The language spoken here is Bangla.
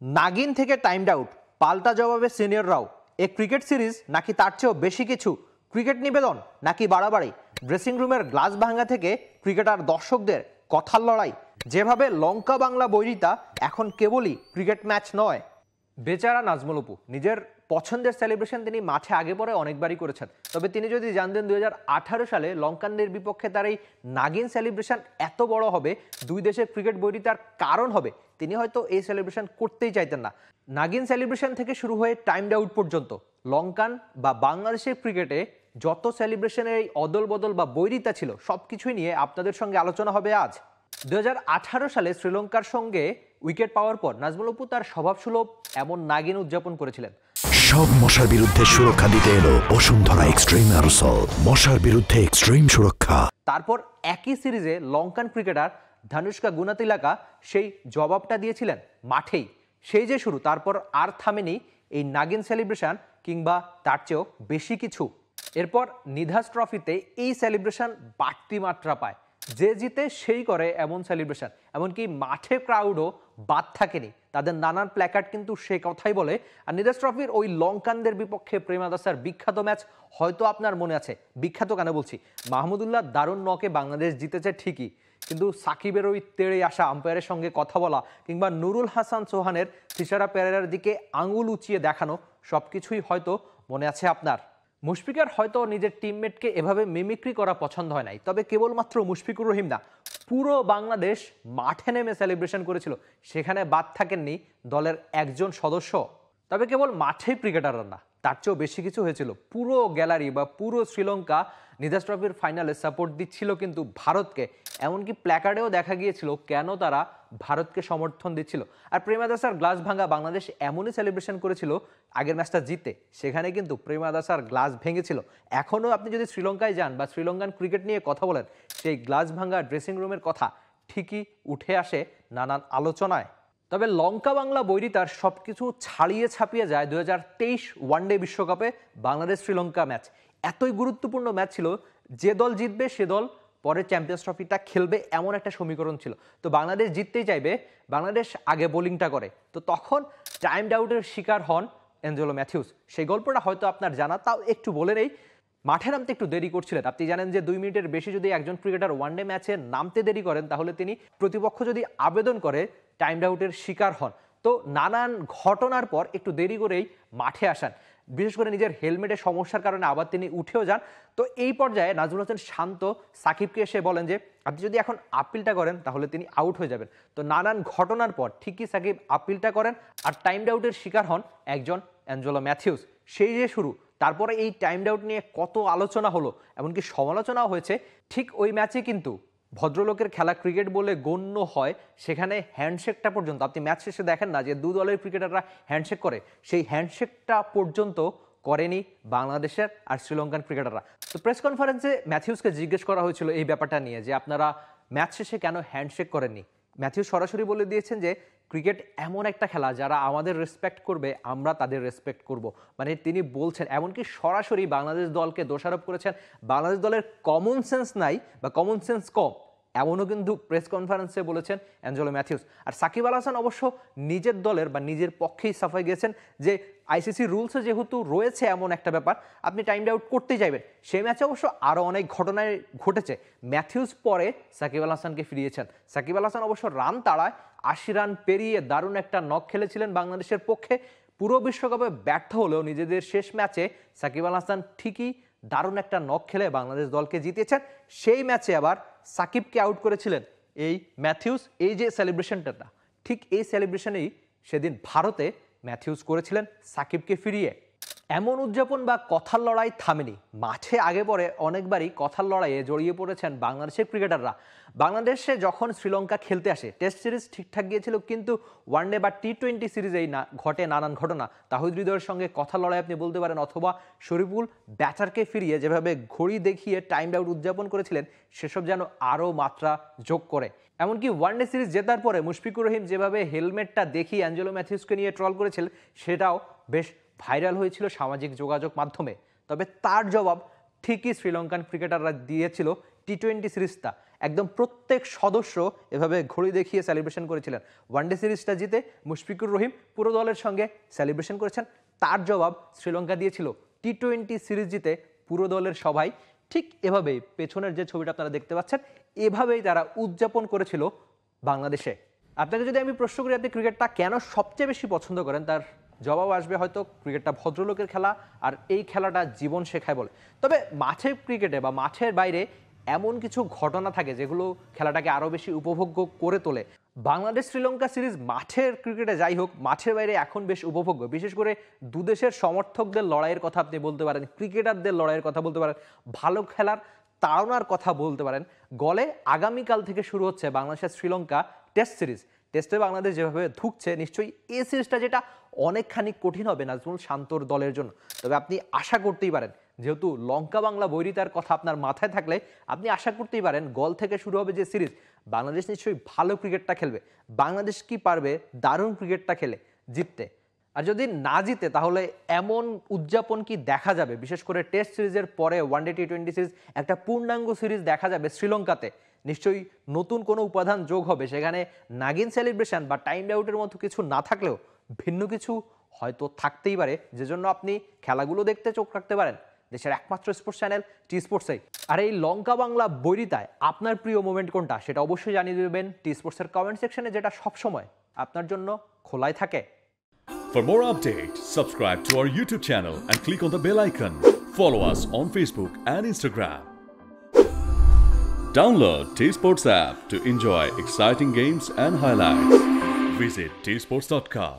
নাগিন থেকে টাইমড আউট, পাল্টা জবাবে সিনিয়ররাও। এ ক্রিকেট সিরিজ নাকি তার চেয়েও বেশি কিছু? ক্রিকেট নিবেদন নাকি বাড়াবাড়ি? ড্রেসিং রুমের গ্লাস ভাঙা থেকে ক্রিকেটার দর্শকদের কথার লড়াই। যেভাবে লঙ্কা বাংলা বৈরিতা এখন কেবলই ক্রিকেট ম্যাচ নয়। বেচারা নাজমুল অপু নিজের পছন্দের সেলিব্রেশন তিনি মাঠে আগে পরে অনেকবারই করেছেন, তবে তিনি যদি জানতেন 2018 সালে লঙ্কানদের বিপক্ষে তার এই নাগিন সেলিব্রেশন এত বড় হবে, দুই দেশের ক্রিকেট বৈরিতার কারণ হবে, তিনি হয়তো এই সেলিব্রেশন করতেই চাইতেন না। নাগিন সেলিব্রেশন থেকে শুরু হয়ে টাইমড আউট পর্যন্ত লঙ্কান বা বাংলাদেশের ক্রিকেটে যত সেলিব্রেশনের এই অদল বদল বা বৈরিতা ছিল সবকিছুই নিয়ে আপনাদের সঙ্গে আলোচনা হবে আজ। 2018 সালে শ্রীলঙ্কার সঙ্গে উইকেট পাওয়ার পর নাজমুল অপু তার স্বভাবসুলভ এমন নাগিন উদযাপন করেছিলেন। সব মশার বিরুদ্ধে সুরক্ষা দিতে এলো বসুন্ধরা এক্সট্রিম অ্যারোসল, মশার বিরুদ্ধে এক্সট্রিম সুরক্ষা। তারপর একই সিরিজে লঙ্কান ক্রিকেটার ধানুষ্কা গুনাতিলাকা সেই জবাবটা দিয়েছিলেন মাঠেই। সেই যে শুরু, তারপর আর থামেনি এই নাগিন সেলিব্রেশন কিংবা তার চেয়েও বেশি কিছু। এরপর নিধাস ট্রফিতে এই সেলিব্রেশন বাড়তি মাত্রা পায়। যে জিতে সেই করে এমন সেলিব্রেশন, এমনকি মাঠে ক্রাউডও বাদ থাকেনি। তাদের নানান প্ল্যাকার্ড কিন্তু সে কথাই বলে। আর নিধাস ট্রফির ওই লঙ্কানদের বিপক্ষে প্রেমাদাসার বিখ্যাত ম্যাচ হয়তো আপনার মনে আছে। বিখ্যাত কেন বলছি, মাহমুদুল্লাহ দারুণ নকে বাংলাদেশ জিতেছে ঠিকই, কিন্তু সাকিবের ওই তেড়ে আসা আম্পায়ারের সঙ্গে কথা বলা কিংবা নুরুল হাসান সোহানের থিসারা পেরেরার দিকে আঙুল উঁচিয়ে দেখানো সবকিছুই হয়তো মনে আছে আপনার। মুশফিকের হয়তো নিজের টিমমেটকে এভাবে মিমিক্রি করা পছন্দ হয় নাই, তবে কেবলমাত্র মুশফিকুর রহিম না, পুরো বাংলাদেশ মাঠে নেমে সেলিব্রেশন করেছিল। সেখানে বাদ থাকেননি দলের একজন সদস্য। তবে কেবল মাঠেই ক্রিকেটাররা না, তার চেয়েও বেশি কিছু হয়েছিল। পুরো গ্যালারি বা পুরো শ্রীলঙ্কা নিধাস ট্রফির ফাইনালে সাপোর্ট দিচ্ছিল কিন্তু ভারতকে। এমনকি প্ল্যাকার্ডেও দেখা গিয়েছিল কেন তারা ভারতকে সমর্থন দিচ্ছিল। আর প্রেমাদাসার গ্লাস ভাঙা বাংলাদেশ এমনই সেলিব্রেশন করেছিল আগের ম্যাচটা জিতে, সেখানে কিন্তু প্রেমাদাসার গ্লাস ভেঙেছিল। এখনও আপনি যদি শ্রীলঙ্কায় যান বা শ্রীলঙ্কান ক্রিকেট নিয়ে কথা বলেন, সেই গ্লাস ভাঙা ড্রেসিং রুমের কথা ঠিকই উঠে আসে নানান আলোচনায়। তবে লঙ্কা বাংলা বৈরিতার সবকিছু ছাড়িয়ে ছাপিয়ে যায় 2023 ওয়ানডে বিশ্বকাপে বাংলাদেশ শ্রীলঙ্কা ম্যাচ। এতই গুরুত্বপূর্ণ ম্যাচ ছিল, যে দল জিতবে সে দল পরে চ্যাম্পিয়ন্স ট্রফিটা খেলবে, এমন একটা সমীকরণ ছিল। তো বাংলাদেশ জিততেই চাইবে, বাংলাদেশ আগে বোলিংটা করে, তো তখন টাইমড আউটের শিকার হন অ্যাঞ্জেলো ম্যাথিউস। সেই গল্পটা হয়তো আপনার জানা, তাও একটু বলে নেই। মাঠে নামতে একটু দেরি করছিলেন। আপনি জানেন যে 2 মিনিটের বেশি যদি একজন ক্রিকেটার ওয়ানডে ম্যাচে নামতে দেরি করেন, তাহলে তিনি প্রতিপক্ষ যদি আবেদন করে টাইমড আউটের শিকার হন। তো নানান ঘটনার পর একটু দেরি করেই মাঠে আসেন, বিশেষ করে নিজের হেলমেটের সমস্যার কারণে আবার তিনি উঠেও যান। তো এই পর্যায়ে নাজমুল হোসেন শান্ত সাকিবকে এসে বলেন যে আপনি যদি এখন আপিলটা করেন তাহলে তিনি আউট হয়ে যাবেন। তো নানান ঘটনার পর ঠিকই সাকিব আপিলটা করেন আর টাইমড আউটের শিকার হন একজন অ্যাঞ্জেলো ম্যাথিউস। সেই যে শুরু, তারপরে এই টাইমড আউট নিয়ে কত আলোচনা হলো, এমনকি সমালোচনাও হয়েছে। ঠিক ওই ম্যাচে কিন্তু ভদ্রলোকের খেলা ক্রিকেট বলে গণ্য হয়। সেখানে হ্যান্ডশেকটা পর্যন্ত আপনি ম্যাচ শেষে দেখেন না যে দু দলের ক্রিকেটাররা হ্যান্ডশেক করে, সেই হ্যান্ডশেকটা পর্যন্ত করেনি বাংলাদেশের আর শ্রীলঙ্কান ক্রিকেটাররা। তো প্রেস কনফারেন্সে ম্যাথিউসকে জিজ্ঞেস করা হয়েছিল এই ব্যাপারটা নিয়ে যে আপনারা ম্যাচ শেষে কেন হ্যান্ডশেক করেননি। ম্যাথিউস সরাসরি বলে দিয়েছেন যে ক্রিকেট এমন একটা খেলা, যারা আমাদের রেসপেক্ট করবে আমরা তাদের রেসপেক্ট করব। মানে তিনি বলছেন, এমনকি সরাসরি বাংলাদেশ দলকে দোষারোপ করেছেন বাংলাদেশ দলের কমন সেন্স নাই বা কমন সেন্স কম, এমনও কিন্তু প্রেস কনফারেন্সে বলেছেন অ্যাঞ্জেলো ম্যাথিউস। আর সাকিব আল হাসান অবশ্য নিজের দলের বা নিজের পক্ষেই সাফাই গিয়েছেন যে আইসিসি রুলসে যেহেতু রয়েছে এমন একটা ব্যাপার, আপনি টাইমড আউট করতেই যাবেন। সেই ম্যাচে অবশ্য আরও অনেক ঘটনায় ঘটেছে। ম্যাথিউস পরে সাকিব আল হাসানকে ফিরিয়েছেন। সাকিব আল হাসান অবশ্য রান তাড়ায় 80 রান পেরিয়ে দারুণ একটা নক খেলেছিলেন বাংলাদেশের পক্ষে। পুরো বিশ্বকাপে ব্যর্থ হলেও নিজেদের শেষ ম্যাচে সাকিব আল হাসান ঠিকই দারুণ একটা নক খেলে বাংলাদেশ দলকে জিতিয়েছেন। সেই ম্যাচে আবার সাকিবকে আউট করেছিলেন এই ম্যাথিউস। এই যে সেলিব্রেশনটা, ঠিক এই সেলিব্রেশনেই সেদিন ভারতে ম্যাথিউস করেছিলেন সাকিবকে ফিরিয়ে। এমন উদযাপন বা কথার লড়াই থামেনি। মাঠে আগে পরে অনেকবারই কথার লড়াইয়ে জড়িয়ে পড়েছেন বাংলাদেশের ক্রিকেটাররা। বাংলাদেশে যখন শ্রীলঙ্কা খেলতে আসে, টেস্ট সিরিজ ঠিকঠাক গিয়েছিল, কিন্তু ওয়ানডে বা টি-20 সিরিজেই না ঘটে নানান ঘটনা। তাহিদ হৃদয়ের সঙ্গে কথার লড়াই আপনি বলতে পারেন, অথবা শরীফুল ব্যাটারকে ফিরিয়ে যেভাবে ঘড়ি দেখিয়ে টাইমড আউট উদযাপন করেছিলেন, সেসব যেন আরও মাত্রা যোগ করে। এমনকি ওয়ানডে সিরিজ জেতার পরে মুশফিকুর রহিম যেভাবে হেলমেটটা দেখিয়ে অ্যাঞ্জেলো ম্যাথিউসকে নিয়ে ট্রল করেছিলেন, সেটাও বেশ ভাইরাল হয়েছিল সামাজিক যোগাযোগ মাধ্যমে। তবে তার জবাব ঠিকই শ্রীলঙ্কান ক্রিকেটাররা দিয়েছিল টি-20 সিরিজটা। একদম প্রত্যেক সদস্য এভাবে ঘড়ি দেখিয়ে সেলিব্রেশন করেছিলেন। ওয়ানডে সিরিজটা জিতে মুশফিকুর রহিম পুরো দলের সঙ্গে সেলিব্রেশন করেছেন। তার জবাব শ্রীলঙ্কা দিয়েছিল টি-20 সিরিজ জিতে পুরো দলের সবাই ঠিক এভাবেই, পেছনের যে ছবিটা আপনারা দেখতে পাচ্ছেন, এভাবেই তারা উদযাপন করেছিল বাংলাদেশে। আপনাকে যদি আমি প্রশ্ন করি আপনি ক্রিকেটটা কেন সবচেয়ে বেশি পছন্দ করেন, তার জবাব আসবে হয়তো ক্রিকেটটা ভদ্রলোকের খেলা আর এই খেলাটা জীবন শেখায় বলে। তবে মাঠের ক্রিকেটে বা মাঠের বাইরে এমন কিছু ঘটনা থাকে যেগুলো খেলাটাকে আরও বেশি উপভোগ্য করে তোলে। বাংলাদেশ শ্রীলঙ্কা সিরিজ মাঠের ক্রিকেটে যাই হোক, মাঠের বাইরে এখন বেশ উপভোগ্য। বিশেষ করে দুদেশের সমর্থকদের লড়াইয়ের কথা আপনি বলতে পারেন, ক্রিকেটারদের লড়াইয়ের কথা বলতে পারেন, ভালো খেলার তাড়নার কথা বলতে পারেন। গলে আগামীকাল থেকে শুরু হচ্ছে বাংলাদেশের শ্রীলঙ্কা টেস্ট সিরিজ। টেস্টে বাংলাদেশ যেভাবে ধুঁকছে, নিশ্চয়ই এই সিরিজটা যেটা অনেকখানি কঠিন হবে নাজমুল শান্তর দলের জন্য। তবে আপনি আশা করতেই পারেন, যেহেতু লঙ্কা বাংলা বৈরিতার কথা আপনার মাথায় থাকলে আপনি আশা করতেই পারেন গল থেকে শুরু হবে যে সিরিজ, বাংলাদেশ নিশ্চয়ই ভালো ক্রিকেটটা খেলবে। বাংলাদেশ কি পারবে দারুণ ক্রিকেটটা খেলে জিততে? আর যদি না জিতে তাহলে এমন উদযাপন কি দেখা যাবে? বিশেষ করে টেস্ট সিরিজের পরে ওয়ানডে টি-20 সিরিজ একটা পূর্ণাঙ্গ সিরিজ দেখা যাবে শ্রীলঙ্কাতে। নিশ্চয়ই নতুন কোনো উপাদান যোগ হবে, সেখানে নাগিন সেলিব্রেশন বা টাইম আউটের মতো কিছু না থাকলেও ভিন্ন কিছু হয়তো থাকতেই পারে, যে জন্য আপনি খেলাগুলো দেখতে চোখ রাখতে পারেন দেশের একমাত্র স্পোর্টস চ্যানেল টি স্পোর্টসে। আর এই লঙ্কা বাংলা বৈরিতায় আপনার প্রিয় মোমেন্ট কোনটা সেটা অবশ্যই জানিয়ে দেবেন টি স্পোর্টসের কমেন্ট সেকশনে, যেটা সবসময় আপনার জন্য খোলাই থাকে। For more updates, subscribe to our YouTube channel and click on the bell icon. Follow us on Facebook and Instagram. Download T-Sports app to enjoy exciting games and highlights. Visit tsports.com.